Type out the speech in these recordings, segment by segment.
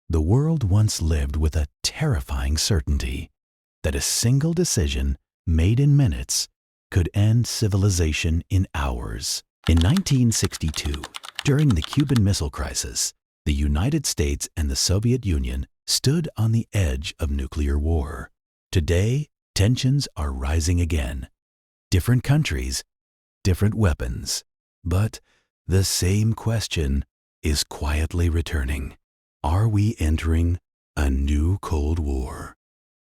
The world once lived with a terrifying certainty that a single decision made in minutes could end civilization in hours. In 1962, during the Cuban Missile Crisis, the United States and the Soviet Union stood on the edge of nuclear war. Today, tensions are rising again. Different countries, different weapons, but the same question is quietly returning. Are we entering a new Cold War?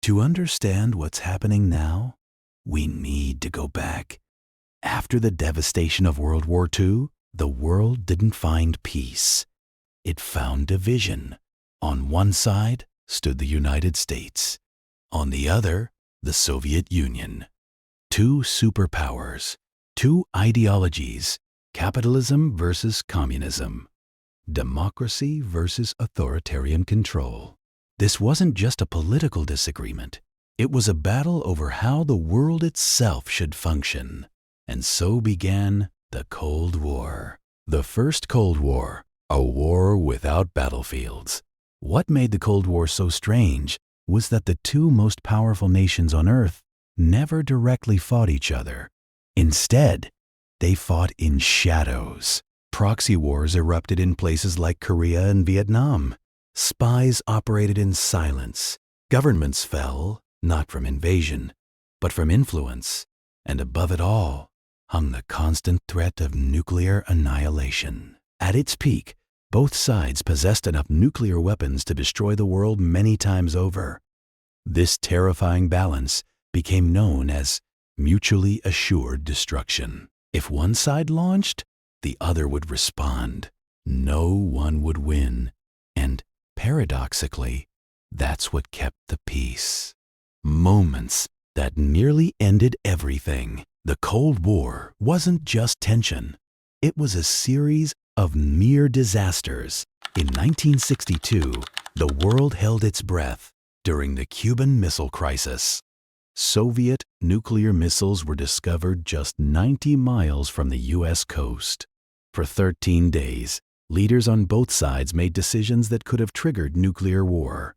To understand what's happening now, we need to go back. After the devastation of World War II, the world didn't find peace. It found division. On one side stood the United States. On the other, the Soviet Union. Two superpowers, two ideologies, capitalism versus communism, democracy versus authoritarian control. This wasn't just a political disagreement. It was a battle over how the world itself should function. And so began the Cold War. The first Cold War, a war without battlefields. What made the Cold War so strange was that the two most powerful nations on Earth never directly fought each other. Instead, they fought in shadows. Proxy wars erupted in places like Korea and Vietnam. Spies operated in silence. Governments fell, not from invasion, but from influence. And above it all hung the constant threat of nuclear annihilation. At its peak, both sides possessed enough nuclear weapons to destroy the world many times over. This terrifying balance became known as mutually assured destruction. If one side launched, the other would respond. No one would win. And paradoxically, that's what kept the peace. Moments that nearly ended everything. The Cold War wasn't just tension. It was a series of near disasters. In 1962, the world held its breath during the Cuban Missile Crisis. Soviet nuclear missiles were discovered just 90 miles from the U.S. coast. For 13 days, leaders on both sides made decisions that could have triggered nuclear war.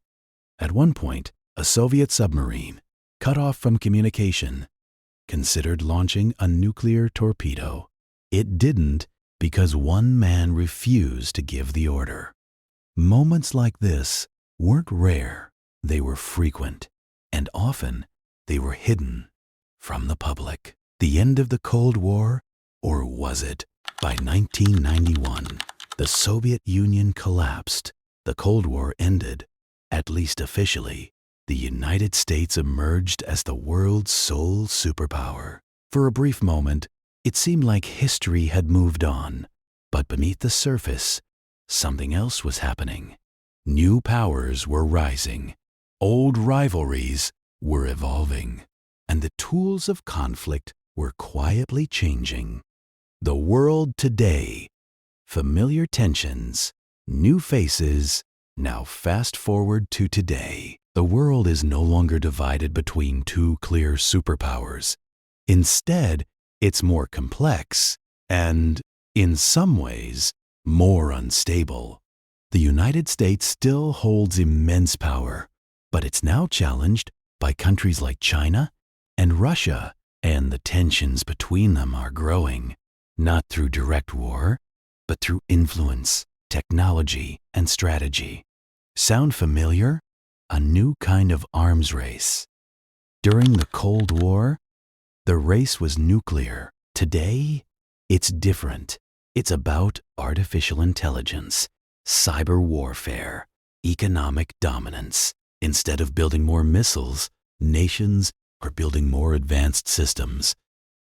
At one point, a Soviet submarine, cut off from communication, considered launching a nuclear torpedo. It didn't because one man refused to give the order. Moments like this weren't rare, they were frequent, and often they were hidden from the public. The end of the Cold War, or was it? By 1991, the Soviet Union collapsed. The Cold War ended, at least officially. The United States emerged as the world's sole superpower. For a brief moment, it seemed like history had moved on. But beneath the surface, something else was happening. New powers were rising. Old rivalries were evolving. And the tools of conflict were quietly changing. The world today, familiar tensions, new faces. Now fast forward to today. The world is no longer divided between two clear superpowers. Instead, it's more complex and, in some ways, more unstable. The United States still holds immense power, but it's now challenged by countries like China and Russia, and the tensions between them are growing, not through direct war, but through influence, technology, and strategy. Sound familiar? A new kind of arms race. During the Cold War, the race was nuclear. Today, it's different. It's about artificial intelligence, cyber warfare, economic dominance. Instead of building more missiles, nations are building more advanced systems.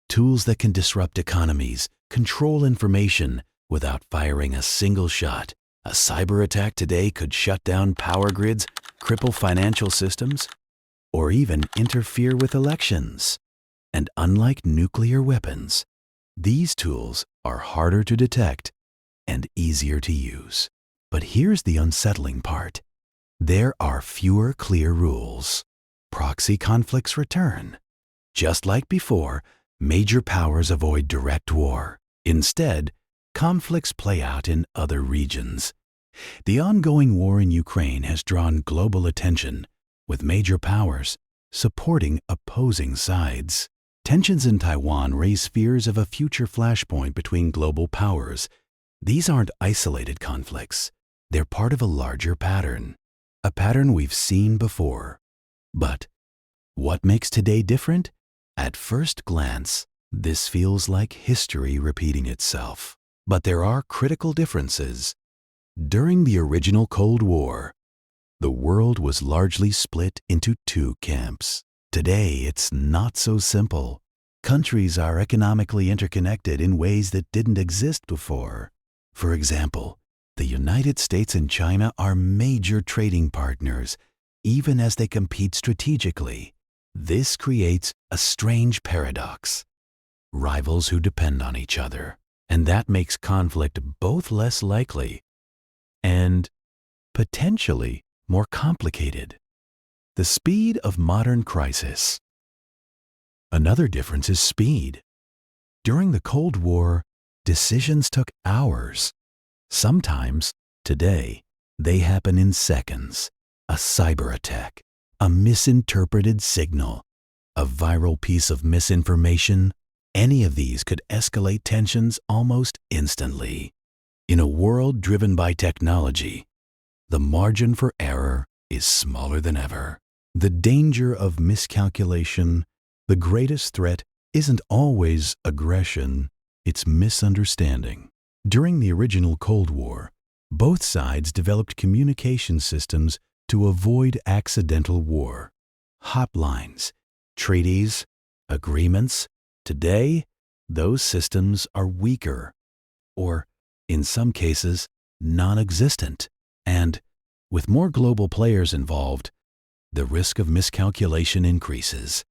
Tools that can disrupt economies, control information without firing a single shot. A cyber attack today could shut down power grids, cripple financial systems, or even interfere with elections. And unlike nuclear weapons, these tools are harder to detect and easier to use. But here's the unsettling part. There are fewer clear rules. Proxy conflicts return. Just like before, major powers avoid direct war. Instead, conflicts play out in other regions. The ongoing war in Ukraine has drawn global attention, with major powers supporting opposing sides. Tensions in Taiwan raise fears of a future flashpoint between global powers. These aren't isolated conflicts. They're part of a larger pattern, a pattern we've seen before. But what makes today different? At first glance, this feels like history repeating itself. But there are critical differences. During the original Cold War, the world was largely split into two camps. Today, it's not so simple. Countries are economically interconnected in ways that didn't exist before. For example, the United States and China are major trading partners, even as they compete strategically. This creates a strange paradox. Rivals who depend on each other. And that makes conflict both less likely and potentially more complicated. The speed of modern crisis. Another difference is speed. During the Cold War, decisions took hours. Sometimes, today, they happen in seconds. A cyber attack, a misinterpreted signal, a viral piece of misinformation. Any of these could escalate tensions almost instantly. In a world driven by technology, the margin for error is smaller than ever. The danger of miscalculation, the greatest threat, isn't always aggression, it's misunderstanding. During the original Cold War, both sides developed communication systems to avoid accidental war. Hotlines, treaties, agreements. Today, those systems are weaker, or in some cases, non-existent. And with more global players involved, the risk of miscalculation increases.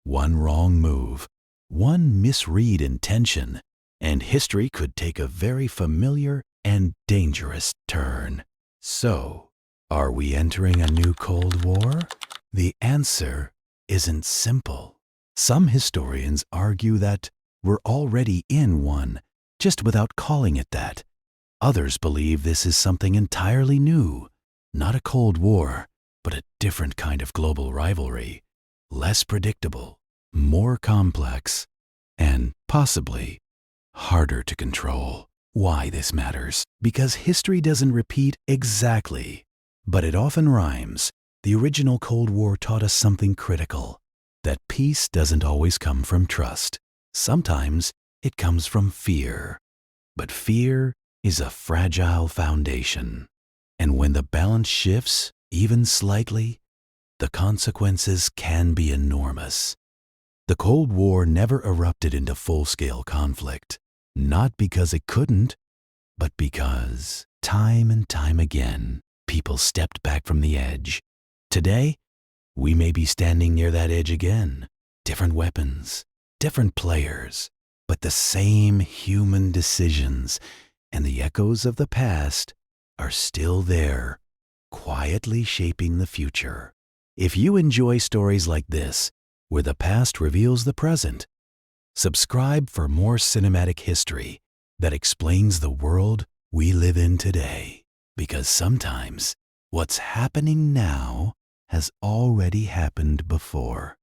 One wrong move, one misread intention, and history could take a very familiar and dangerous turn. So, are we entering a new Cold War? The answer isn't simple. Some historians argue that we're already in one, just without calling it that. Others believe this is something entirely new, not a Cold War, but a different kind of global rivalry, less predictable, more complex, and possibly harder to control. Why this matters? Because history doesn't repeat exactly, but it often rhymes. The original Cold War taught us something critical, that peace doesn't always come from trust. Sometimes it comes from fear. But fear is a fragile foundation. And when the balance shifts, even slightly, the consequences can be enormous. The Cold War never erupted into full-scale conflict, not because it couldn't, but because, time and time again, people stepped back from the edge. Today, we may be standing near that edge again. Different weapons, different players, but the same human decisions, and the echoes of the past are still there, quietly shaping the future. If you enjoy stories like this, where the past reveals the present, subscribe for more cinematic history that explains the world we live in today. Because sometimes what's happening now has already happened before.